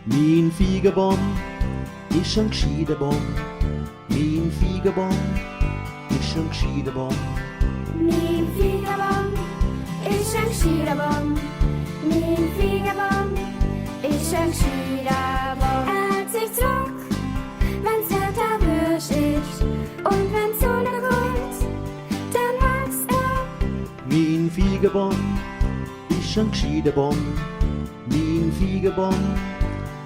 Min figurboom is een skiedeboom. Min figurboom is een skiedeboom. Min figurboom is een skiedeboom. Min figurboom is een skiedeboom. Als ich zog, wenn's Wetter würsch ist und wenn's Sonne kommt, dann wächst Min figurboom is een skiedeboom. Min figurboom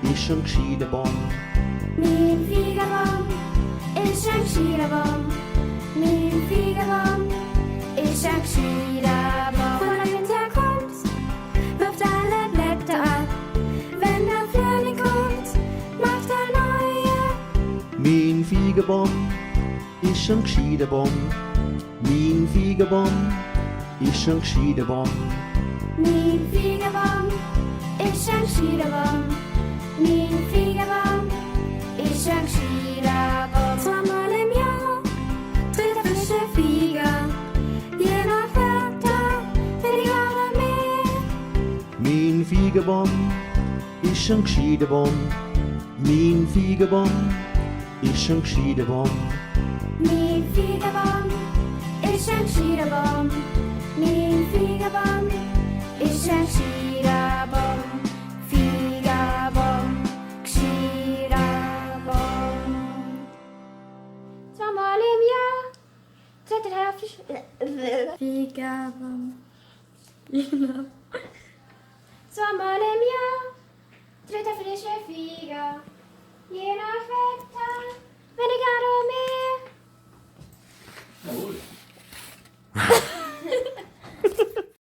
is een skiedeboom. Min figurboom is een skiedeboom. Min figurboom is een skiedeboom. Von der Winter kommt, wirft alle Blätter ab. Wenn der Frühling kommt, macht neue. Min figurboom is een skiedeboom. Min figurboom is een skiedeboom. Min figurboom is een skiedeboom. Min figurboom is een skiedeboom. Zweimal im Jahr tritt der frische Flieger, je nach Wetter weniger oder mehr. Min figurboom is een skiedeboom. Min figurboom is een skiedeboom. Min figurboom is een skiedeboom. Min figurboom is een skiedeboom. Figurboom, skiedeboom. Zweimal im Jahr tritt der Figurboom. Zweimal im Jahr tritt der frische Flieger, je nach Wetter weniger oder mehr.